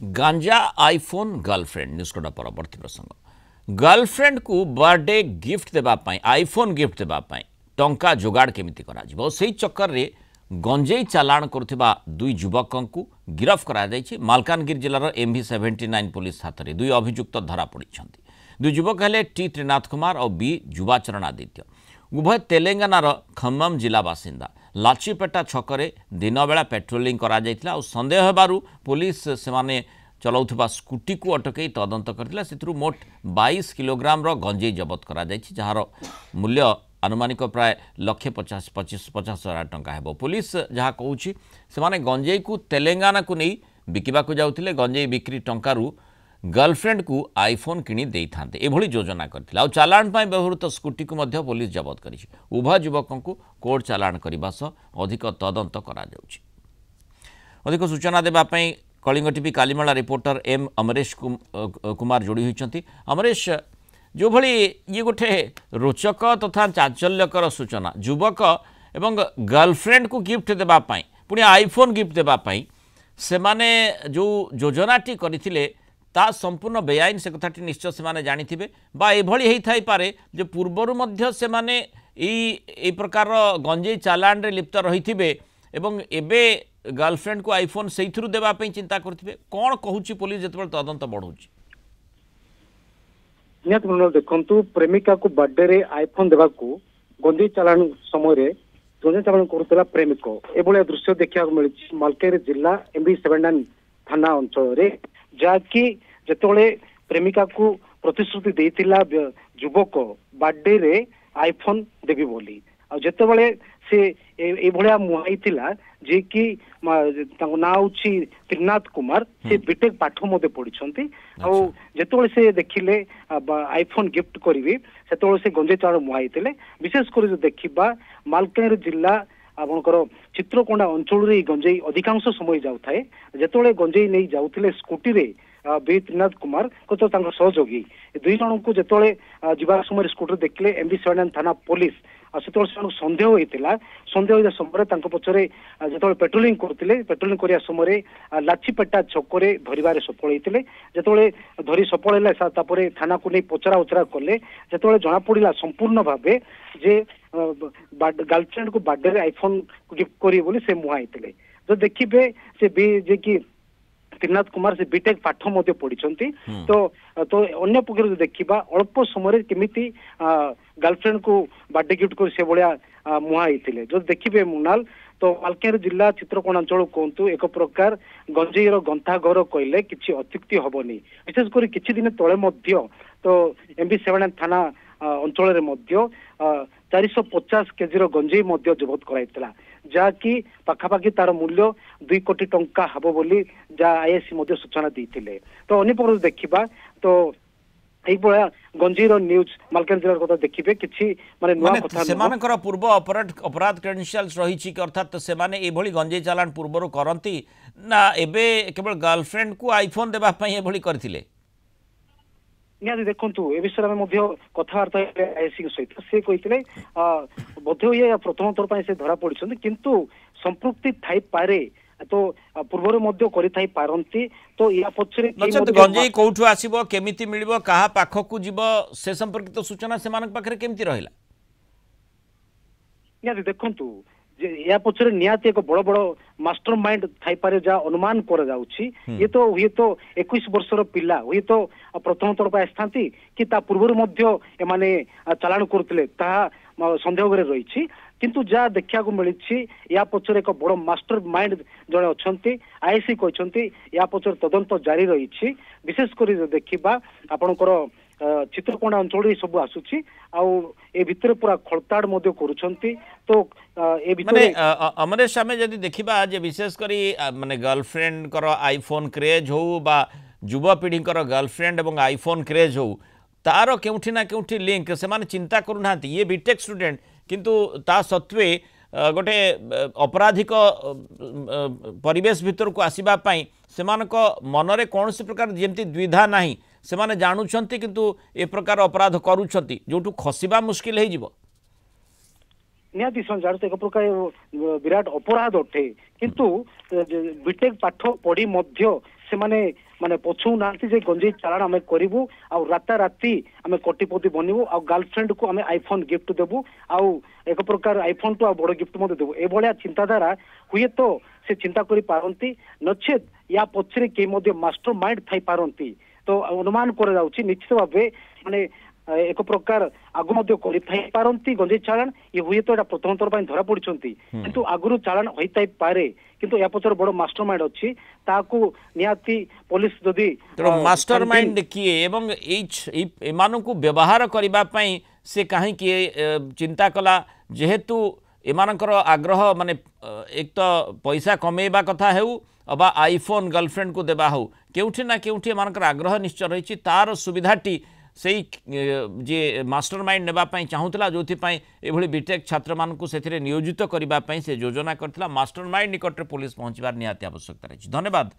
गांजा iPhone girlfriend निष्कट परवर्ती प्रसंग गर्लफ्रेंड को बर्थडे गिफ्ट देवाई आईफोन गिफ्ट देवाई टंका जोगाड़ केमिति करा से चक्कर रे गंजेई चालाण करुवा दुई युवकों को गिरफ करा मालकानगिरी जिलार MV79 पुलिस हाथ में दुई अभियुक्त धरा पड़ी। दुई युवक हेले टी त्रिनाथ कुमार और बी जुवाचरण आदित्य उभय तेलंगानार खम्मम जिला बासिंदा लाचीपेटा छकरे दिन बेला पेट्रोलिंग करा जायतिला और संदेह हेबारु पुलिस सेमाने चलाउथबा स्कूटी को अटकई तदंत करथिला। सेथुरु मोट 22 किलोग्राम रो गंजेई जबत करा जायछि जहार मूल्य अनुमानिक प्राय 1,50,000 टंका हेबो। पुलिस जहा कहूछि सेमाने गंजेई को तेलंगाना को नहीं बिकिबा को जाउथिले गंजेई बिक्री टंकारु गर्लफ्रेंड को आईफोन किणी देई थांते एभली योजना करथिला और चालाण पाई व्यवहृत स्कूटी को मध्य पुलिस जबत करिछि। उभय युवकों को कोर्ट चालाण करबा सह अधिक तदंत करा जाउछि। अधिक सूचना देबा पई Kalinga TV Kalimela reporter M Amaresh Kumar जोड़ी होइछंती। अमरेश, जो भली ये गोटे रोचक तथा चांचल्यकर सूचना युवक एवं गर्लफ्रेंड को गिफ्ट देबा पई पुणी आईफोन गिफ्ट देबा पई सेमाने जो योजनाटी करथिले ता संपूर्ण बेआईन से कथाटी निश्चय से जानी बा एभली होई थाई पारे जो पूर्वर मध्य से माने ई प्रकार गंजेई चालाण रे लिप्त रही एवं एबे गर्लफ्रेंड को आईफोन से देवा चिंता करथिबे। कौन कहूची पुलिस जिते तदंत बढ़ाऊँगी? निहत देखु प्रेमिका को बर्थडे रे आईफोन देवा गंजेई चालाण समय गंजेई चालाण करुला प्रेमिक एभलिया दृश्य देखा मिली मालकानगिरी जिला MV79 थाना अंचल जहाँकि जिते प्रेमिका को प्रतिश्रुति देइतिला युवक बर्थडे रे आईफोन देवी बोली जिते से एभलिया मुहाई जे कि ना होची त्रिनाथ कुमार से बीटेक पाठ मते पढ़ी जिते से देखिले आईफोन गिफ्ट करी से गंजेई चालाण मुहाई विशेष कर देखा मालकानगिरी जिला आपणकर चित्रकोंडा अंचल गंजेई अधिकांश समय जाए जिते गंजेई नहीं जाऊे स्कूटी रे बी त्रिनाथ कुमार को तो सहयोगी दुई जन को जिते जीवा समय स्कूटर देखले MV79 थाना पुलिस से सन्देह होता सन्देह समय पचरे जो पेट्रोलिंग करते पेट्रोलिंग करने समय लाचीपेटा छकरे धरवे सफल होते जिते धरी सफल है थाना को नहीं पचरा उचरा कले जो जना पड़ा संपूर्ण भाव जे गर्लफ्रेंड को बर्थडे आईफोन गिफ्ट करें से मुहाई जो देखिए से जे कि त्रिनाथ कुमार से बीटेक पाठ पढ़ी तो अन्य पक्ष देखा अल्प समय केमिति गर्लफ्रेंड को बर्थडे गिफ्ट कर से भाया मुहाई जो देखिए मुनाल तो मालकानगिरी जिला चित्रकोण अंचल कहतु एक प्रकार गंजेई गंथा घर कहले किसी अत्युक्ति हेनी विशेषकर किसी दिन तले तो MV79 थाना अंचल 450 केजी गंजेई जबत कराइला जहाँकि पाखापाखि तार मूल्य 2 कोटी टंका हब बोली जहाँ ISC सूचना देते तो अनेक देखा तो गंजेई न्यूज मालकानगिरी जिला कथा देखिए किसी माने पूर्व अपराध क्रेडेंशियल्स रही अर्थात से गंजेई चालाण पूर्वर करती ना एबे केवल गर्लफ्रेंड को आईफोन देवाई करथिले? निहाती देखु ए विषय में कथबार्ता ISC सहित से कहते बोध हुए प्रथम थर पर से धरा पड़ी किंतु संपृक्ति थाई पारे तो पूर्व पारती तो या पछरे गंजेई कौठु आसीबो केमिति मिलिबो कहा पाखकु जीवो से संपर्कित सूचना से मानक पाखरे केमिति रहिला? निहाती देखु या पछरे निहाती एक बड़ बड़ मास्टर माइंड थाई पारे जा अनुमान कर जाउछि ये तो हुए तो 21 वर्षर पिला हुए तो प्रथम थर पर आस्थांती कि ता पूर्व मध्य एमाने चालाण करथिले ता संदेह करे रही किंतु जहाँ देखा मिली या पचर एक बड़ मास्टर माइंड जड़े अच्छा ISC कहते या पचर तदंत जारी रही विशेषकर देखा आपणकर चित्रकोंडा अंचल सब आसूची ए भितर पूरा खलताड़ तो ए अमरेश आमे जदि देखिबा जे विशेष करी माने गर्लफ्रेंड कर आईफोन क्रेज हो बा युवपीढ़ी गर्लफ्रेंड एवं आईफोन क्रेज हो तार केउठी ना केउठी लिंक से माने चिंता करूना ये बीटेक स्टूडेंट किंतु ता सत्वे गोटे अपराधिक परिवेश भितर को आसीबा पई सेमानक मनरे कौन सी प्रकार जेमती द्विधा नाही से माने जानुछंती किंतु ए प्रकार अपराध करूछंती जोटू खसिबा मुश्किल हे जिवो। निहाती जान एक प्रकार विराट अपराध अटे किंतु बीटेक पाठ पढ़ी से माने पछू ना जे गंजेई चालाण आम करूँ आ राताराति आम कोटिपति बनबू आ गर्लफ्रेंड को आम आईफोन गिफ्ट देबू आ एक प्रकार आईफोन तो बड़ गिफ्ट मत देबू ए भाया चिंताधारा हुए तो से चिंता करि पारंती नचेत या पछरे के मास्टर माइंड थाई पारंती तो अनुमान कर जाउची निश्चित भावे माने एक प्रकार आगु पारती गंजेई चालाण ये हुए तो प्रथम थर धरा पड़ी किंतु आगुरी चालाण होता पारे किंतु या पचर बड़ मास्टर माइंड अच्छी ताकू निहाती पुलिस जदि मास्टर माइंड किए एवं एमानकु व्यवहार करबा पई से कहीं किए चिंता कला जेहेतु एमानकर आग्रह माने एक तो पैसा कमेबा कथा हेउ अबा आईफोन गर्लफ्रेंड को देबा हो केउठी ना केउठी एमानकर आग्रह निश्चय रही तार सुविधाटी से जे मास्टर माइंड नेबापी चाहूला जो एभली बीटेक छात्र मानू से नियोजित करने से योजना करथिला मास्टर माइंड निकट में पुलिस पहुंचबार निहाती आवश्यकता रही। धन्यवाद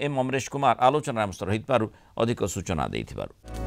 एम अमरेश कुमार आलोचना रहित अधिक सूचना देथिबारु।